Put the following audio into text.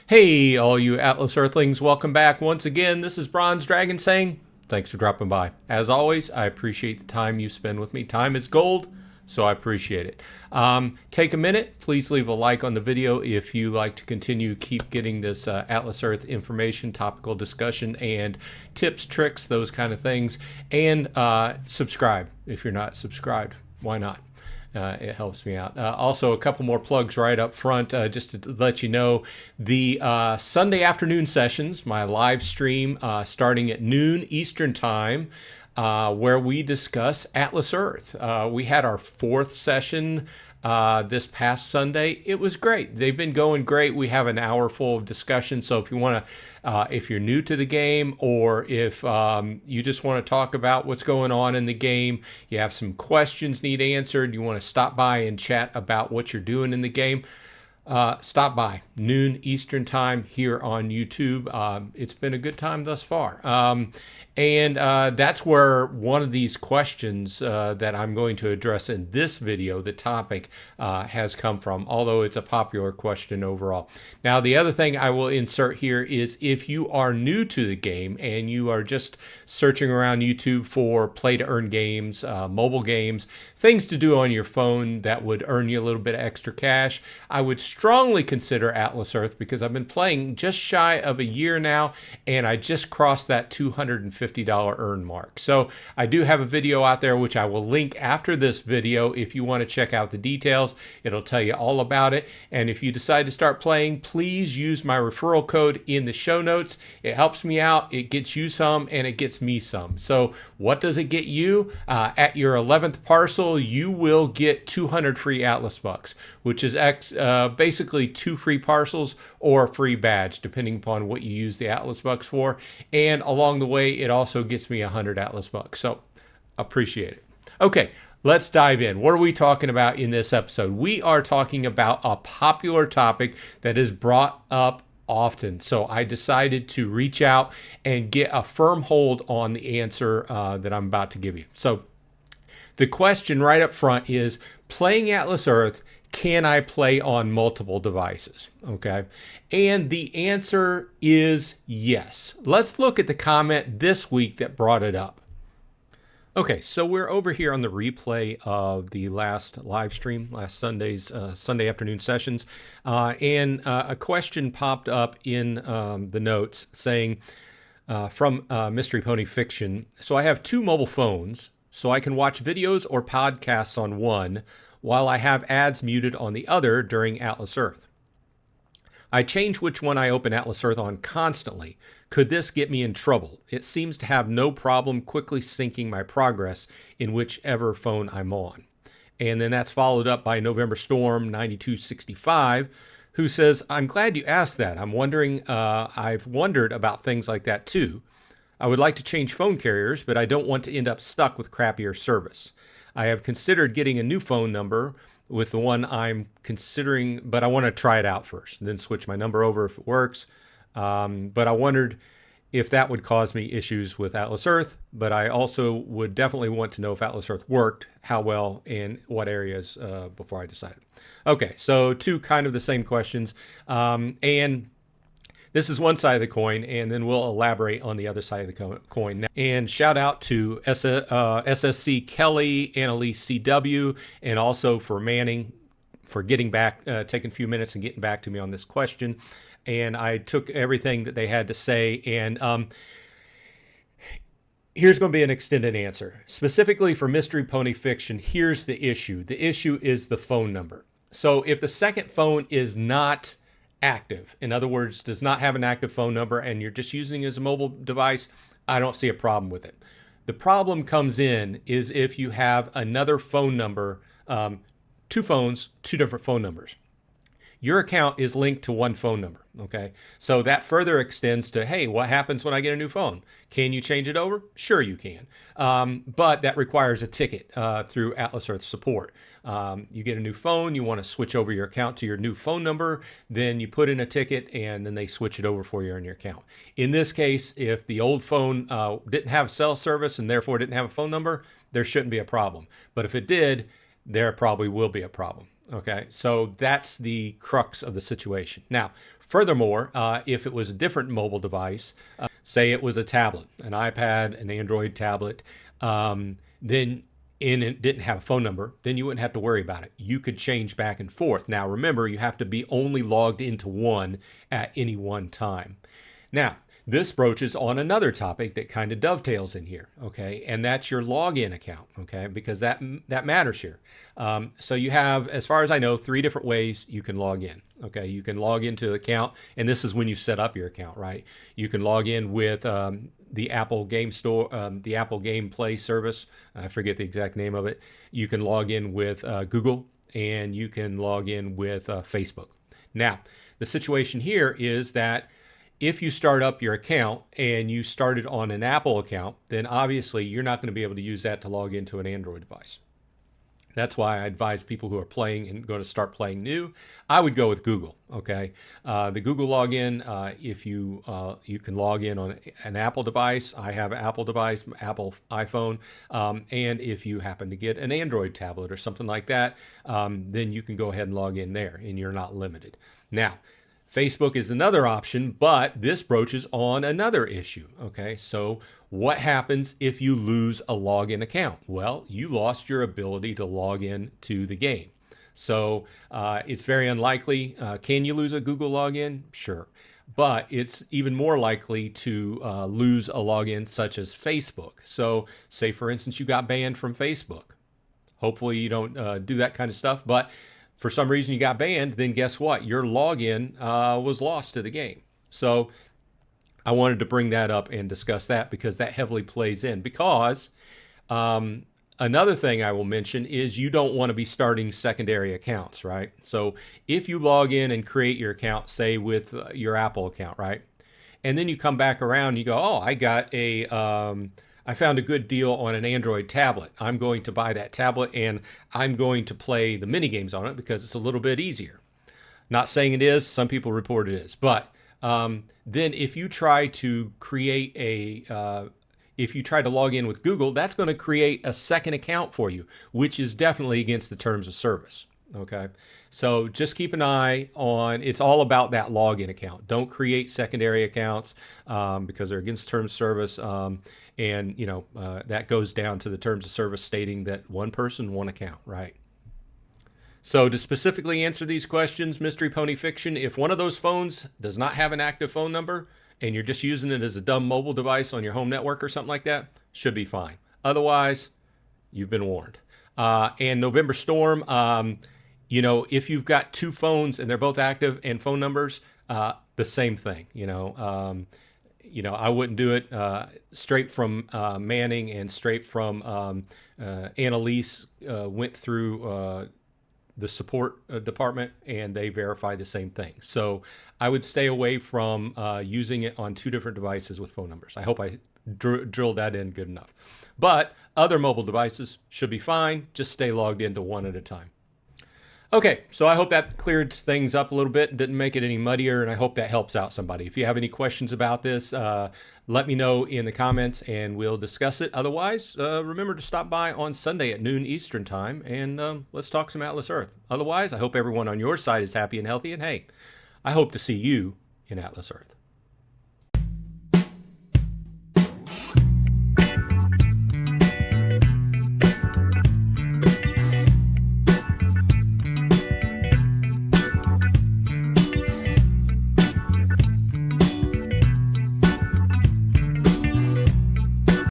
Hey, all you Atlas Earthlings, welcome back once again. This is Bronze Dragon saying thanks for dropping by. As always, I appreciate the time you spend with me. Time is gold, so I appreciate it. Take a minute. Please leave a like on the video if you like to keep getting this Atlas Earth information, topical discussion, and tips, tricks, those kind of things. And subscribe if you're not subscribed. Why not? It helps me out. Also, a couple more plugs right up front, just to let you know, the Sunday afternoon sessions, my live stream starting at noon Eastern time, where we discuss Atlas Earth. We had our fourth session this past Sunday. It was great. They've been going great. We have an hour full of discussion. So if you want to, if you're new to the game, or if you just want to talk about what's going on in the game, you have some questions need answered, you want to stop by and chat about what you're doing in the game, stop by noon Eastern time here on YouTube. It's been a good time thus far. And that's where one of these questions that I'm going to address in this video, the topic, has come from, although it's a popular question overall. Now, the other thing I will insert here is if you are new to the game and you are just searching around YouTube for play-to-earn games, mobile games, things to do on your phone that would earn you a little bit of extra cash, I would strongly consider Atlas Earth, because I've been playing just shy of a year now, and I just crossed that $250 earn mark. So I do have a video out there, which I will link after this video if you want to check out the details. It'll tell you all about it. And if you decide to start playing, please use my referral code in the show notes. It helps me out, it gets you some, and it gets me some. So what does it get you? At your 11th parcel, you will get 200 free Atlas bucks, which is basically 2 free parcels or a free badge, depending upon what you use the Atlas bucks for. And along the way, it also gets me 100 Atlas bucks. So appreciate it. Okay, let's dive in. What are we talking about in this episode? We are talking about a popular topic that is brought up often. So I decided to reach out and get a firm hold on the answer that I'm about to give you. So the question right up front is, playing Atlas Earth, can I play on multiple devices? Okay. And the answer is yes. Let's look at the comment this week that brought it up. Okay, so we're over here on the replay of the last live stream, last Sunday's Sunday afternoon sessions, and a question popped up in the notes saying from Mystery Pony Fiction, so I have 2 mobile phones, so I can watch videos or podcasts on one, while I have ads muted on the other during Atlas Earth. I change which one I open Atlas Earth on constantly. Could this get me in trouble? It seems to have no problem quickly syncing my progress in whichever phone I'm on. And then that's followed up by November Storm 9265, who says, I'm glad you asked that. I've wondered about things like that too. I would like to change phone carriers, but I don't want to end up stuck with crappier service. I have considered getting a new phone number with the one I'm considering, but I want to try it out first, and then switch my number over if it works. But I wondered if that would cause me issues with Atlas Earth, but I also would definitely want to know if Atlas Earth worked, how well, and what areas before I decided. Okay, so 2 kind of the same questions. And this is one side of the coin, and then we'll elaborate on the other side of the coin. And shout out to SSC Kelly, Annalise CW, and also for Manning for getting back, taking a few minutes and getting back to me on this question. And I took everything that they had to say, and here's going to be an extended answer. Specifically for Mystery Pony Fiction, here's the issue. The issue is the phone number. So if the second phone is not active, in other words, does not have an active phone number, and you're just using it as a mobile device, I don't see a problem with it. The problem comes in is if you have another phone number, 2 phones, 2 different phone numbers. Your account is linked to one phone number, okay? So that further extends to, hey, what happens when I get a new phone? Can you change it over? Sure you can. But that requires a ticket through Atlas Earth support. You get a new phone, you want to switch over your account to your new phone number, then you put in a ticket, and then they switch it over for you on your account. In this case, if the old phone didn't have cell service and therefore didn't have a phone number, there shouldn't be a problem. But if it did, there probably will be a problem. Okay, so that's the crux of the situation. Now, Furthermore, if it was a different mobile device, say it was a tablet, an iPad, an Android tablet, then and it didn't have a phone number, then you wouldn't have to worry about it. You could change back and forth. Now, remember, you have to be only logged into one at any one time. Now, this broaches on another topic that kind of dovetails in here, okay? And that's your login account, okay? Because that matters here. So you have, as far as I know, 3 different ways you can log in, okay? You can log into the account, and this is when you set up your account, right? You can log in with the Apple Game Store, the Apple Game Play service. I forget the exact name of it. You can log in with Google, and you can log in with Facebook. Now, the situation here is that if you start up your account and you started on an Apple account, then obviously you're not going to be able to use that to log into an Android device. That's why I advise people who are playing and going to start playing new, I would go with Google. Okay, the Google login. If you can log in on an Apple device, I have an Apple device, Apple iPhone, and if you happen to get an Android tablet or something like that, then you can go ahead and log in there, and you're not limited. Now, Facebook is another option, but this broaches on another issue. Okay, so what happens if you lose a login account? Well, you lost your ability to log in to the game. So it's very unlikely. Can you lose a Google login? Sure. But it's even more likely to lose a login such as Facebook. So say, for instance, you got banned from Facebook. Hopefully you don't do that kind of stuff, but for some reason you got banned, then guess what? Your login was lost to the game. So I wanted to bring that up and discuss that because that heavily plays in. Because another thing I will mention is you don't want to be starting secondary accounts, right? So if you log in and create your account, say with your Apple account, right? And then you come back around and you go, oh, I found a good deal on an Android tablet. I'm going to buy that tablet and I'm going to play the mini games on it because it's a little bit easier. Not saying it is. Some people report it is. But then if you try to create if you try to log in with Google, that's going to create a second account for you, which is definitely against the terms of service. Okay. So just keep an eye on, it's all about that login account. Don't create secondary accounts because they're against terms of service. And, that goes down to the terms of service stating that one person, one account, right? So to specifically answer these questions, Mystery Pony Fiction, if one of those phones does not have an active phone number and you're just using it as a dumb mobile device on your home network or something like that, should be fine. Otherwise, you've been warned. And November Storm, if you've got 2 phones and they're both active and phone numbers, the same thing, I wouldn't do it straight from Manning and straight from Annalise went through the support department and they verify the same thing. So I would stay away from using it on 2 different devices with phone numbers. I hope I drilled that in good enough. But other mobile devices should be fine. Just stay logged into one at a time. Okay, so I hope that cleared things up a little bit and didn't make it any muddier, and I hope that helps out somebody. If you have any questions about this, let me know in the comments and we'll discuss it. Otherwise, remember to stop by on Sunday at noon Eastern time and let's talk some Atlas Earth. Otherwise, I hope everyone on your side is happy and healthy, and hey, I hope to see you in Atlas Earth.